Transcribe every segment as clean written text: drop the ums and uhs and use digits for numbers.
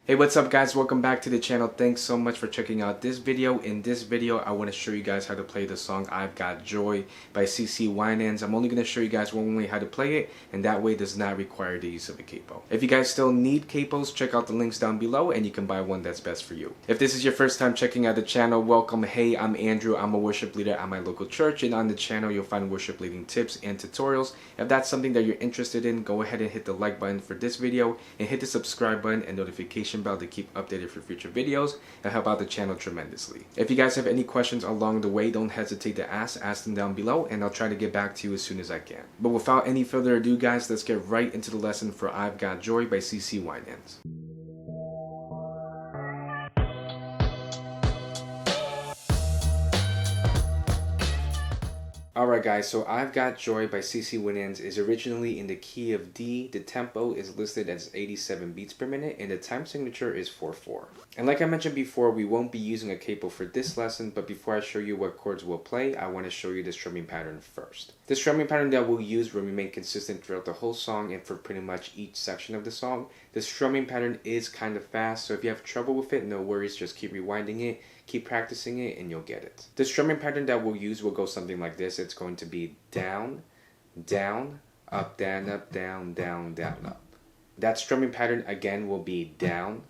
Hey, what's up guys? Welcome back to the channel. Thanks so much for checking out this video. In this video, I want to show you guys how to play the song I've Got Joy by Cece Winans. I'm only going to show you guys one way how to play it, and that way does not require the use of a capo. If you guys still need capos, check out the links down below and you can buy one that's best for you. If this is your first time checking out the channel, welcome. Hey, I'm Andrew. I'm a worship leader at my local church, and on the channel you'll find worship leading tips and tutorials. If that's something that you're interested in, go ahead and hit the like button for this video and hit the subscribe button and notification bell to keep updated for future videos and help out the channel tremendously. If you guys have any questions along the way, don't hesitate to ask them down below and I'll try to get back to you as soon as I can. But without any further ado guys, let's get right into the lesson for I've Got Joy by Cece Winans. Alright guys, so I've Got Joy by Cece Winans is originally in the key of D. The tempo is listed as 87 beats per minute and the time signature is 4/4. And like I mentioned before, we won't be using a capo for this lesson, but before I show you what chords we'll play, I want to show you the strumming pattern first. The strumming pattern that we'll use will remain consistent throughout the whole song and for pretty much each section of the song. The strumming pattern is kind of fast, so if you have trouble with it, no worries, just keep rewinding it. Keep practicing it and you'll get it. The strumming pattern that we'll use will go something like this. It's going to be down, down, up, down, up, down, down, down, up. That strumming pattern again will be down,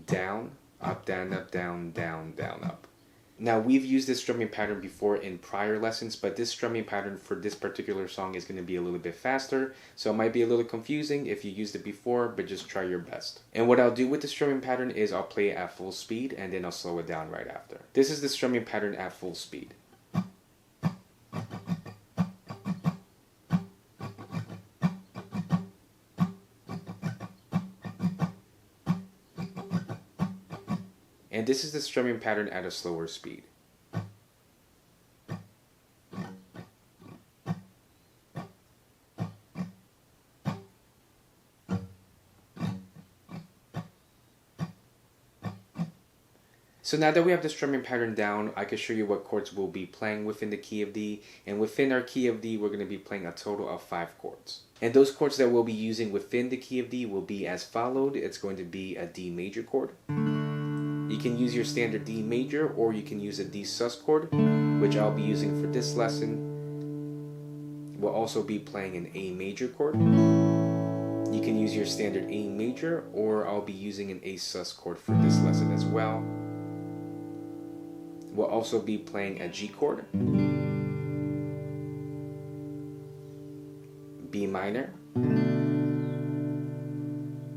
down, up, down, up, down, down, down, up. Now we've used this strumming pattern before in prior lessons, but this strumming pattern for this particular song is going to be a little bit faster, so it might be a little confusing if you used it before, but just try your best. And what I'll do with the strumming pattern is I'll play it at full speed and then I'll slow it down right after. This is the strumming pattern at full speed. And this is the strumming pattern at a slower speed. So now that we have the strumming pattern down, I can show you what chords we'll be playing within the key of D. And within our key of D, we're going to be playing a total of 5 chords. And those chords that we'll be using within the key of D will be as followed. It's going to be a D major chord. You can use your standard D major, or you can use a D sus chord, which I'll be using for this lesson. We'll also be playing an A major chord. You can use your standard A major, or I'll be using an A sus chord for this lesson as well. We'll also be playing a G chord, B minor,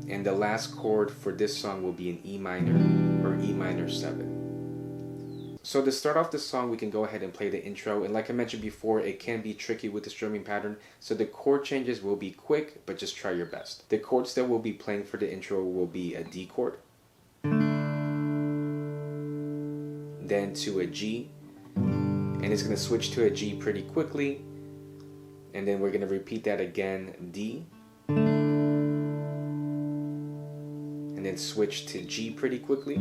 and the last chord for this song will be an E minor or E minor 7. So to start off the song, we can go ahead and play the intro, and like I mentioned before, it can be tricky with the strumming pattern, so the chord changes will be quick, but just try your best. The chords that we'll be playing for the intro will be a D chord, then to a G, and it's going to switch to a G pretty quickly, and then we're going to repeat that again, D, and then switch to G pretty quickly.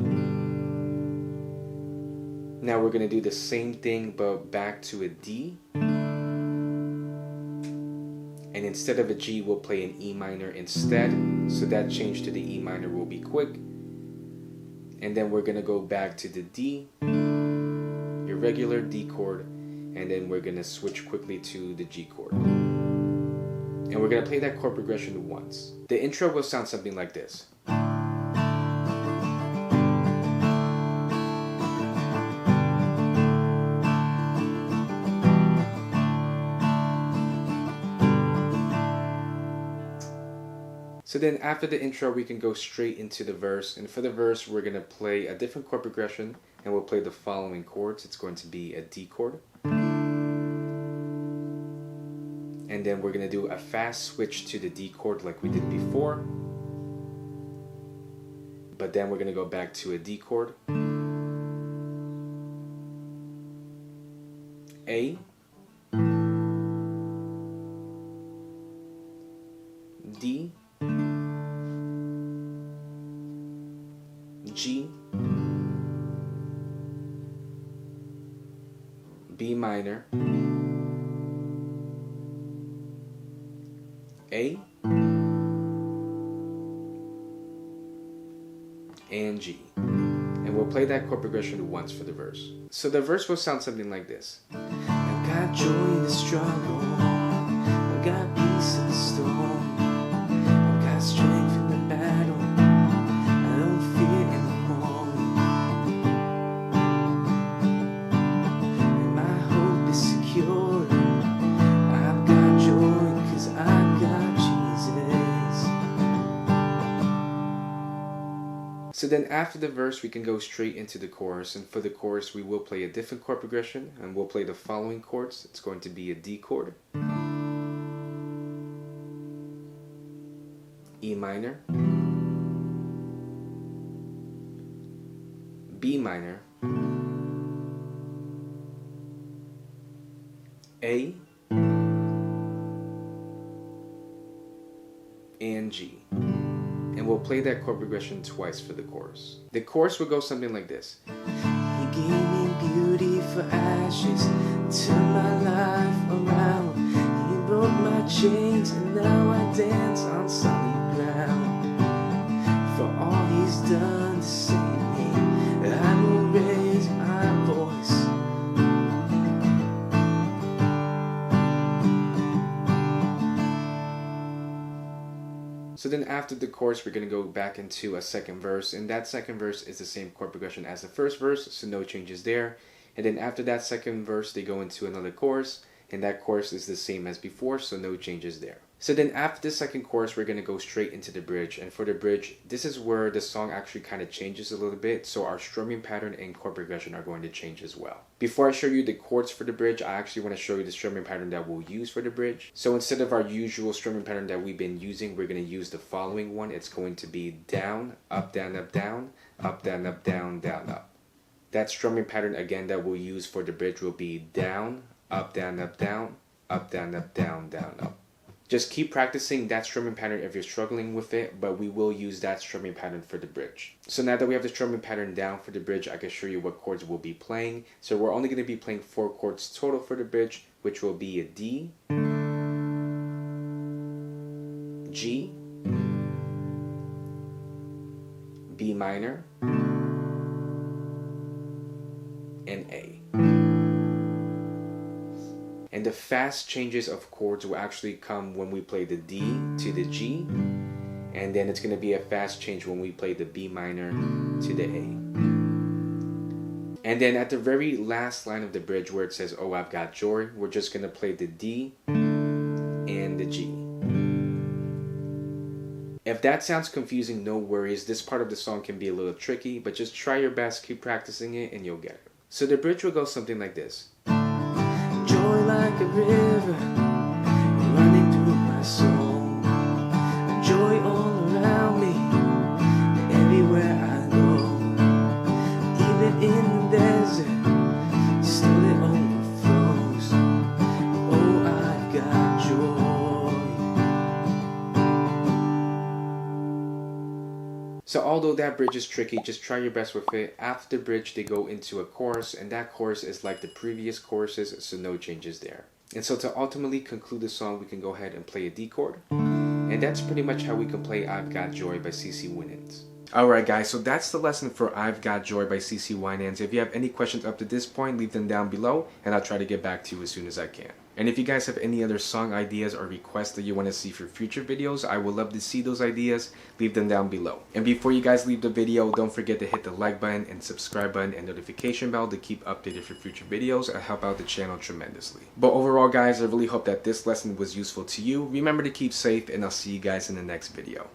Now we're going to do the same thing but back to a D, and instead of a G we'll play an E minor instead, so that change to the E minor will be quick. And then we're going to go back to the D, your regular D chord, and then we're going to switch quickly to the G chord. And we're going to play that chord progression once. The intro will sound something like this. So then after the intro, we can go straight into the verse. And for the verse, we're going to play a different chord progression. And we'll play the following chords. It's going to be a D chord. And then we're going to do a fast switch to the D chord like we did before. But then we're going to go back to a D chord. A. D. G, B minor, A, and G. And we'll play that chord progression once for the verse. So the verse will sound something like this. I've got joy in the struggle, I've got peace in the storm, I've got strength in the battle, I don't fear in the morning, and my hope is secure. I've got joy 'cause I've got Jesus. So then after the verse we can go straight into the chorus, and for the chorus we will play a different chord progression and we'll play the following chords. It's going to be a D chord, E minor, B minor, A, and G. And we'll play that chord progression twice for the chorus. The chorus will go something like this. He gave me beauty for ashes, turned my life around. He broke my chains and now I dance on solid ground. For all he's done to save me, I will raise my voice. So then after the chorus, we're going to go back into a second verse, and that second verse is the same chord progression as the first verse, so no changes there. And then after that second verse, they go into another chorus, and that chorus is the same as before, so no changes there. So then after the second chorus, we're going to go straight into the bridge, and for the bridge, this is where the song actually kind of changes a little bit, so our strumming pattern and chord progression are going to change as well. Before I show you the chords for the bridge, I actually want to show you the strumming pattern that we'll use for the bridge. So instead of our usual strumming pattern that we've been using, we're going to use the following one. It's going to be down, up, down, up, down, up, down, up, down, down, up. That strumming pattern again that we'll use for the bridge will be down, up, down, up, down, up, down, up, down, down, up. Just keep practicing that strumming pattern if you're struggling with it, but we will use that strumming pattern for the bridge. So now that we have the strumming pattern down for the bridge, I can show you what chords we'll be playing. So we're only going to be playing 4 chords total for the bridge, which will be a D, G, B minor, and A. And the fast changes of chords will actually come when we play the D to the G, and then it's going to be a fast change when we play the B minor to the A. And then at the very last line of the bridge where it says, oh, I've got joy, we're just going to play the D and the G. If that sounds confusing, no worries. This part of the song can be a little tricky, but just try your best, keep practicing it, and you'll get it. So the bridge will go something like this. Joy like a river running through my soul, joy all around me, everywhere I go, even in the desert, still it overflows. Oh, I've got joy. So although that bridge is tricky, just try your best with it. After the bridge, they go into a chorus, and that chorus is like the previous choruses, so no changes there. And so to ultimately conclude the song, we can go ahead and play a D chord. And that's pretty much how we can play I've Got Joy by Cece Winans. Alright guys, so that's the lesson for I've Got Joy by Cece Winans. If you have any questions up to this point, leave them down below, and I'll try to get back to you as soon as I can. And if you guys have any other song ideas or requests that you want to see for future videos, I would love to see those ideas. Leave them down below. And before you guys leave the video, don't forget to hit the like button and subscribe button and notification bell to keep updated for future videos and help out the channel tremendously. But overall guys, I really hope that this lesson was useful to you. Remember to keep safe, and I'll see you guys in the next video.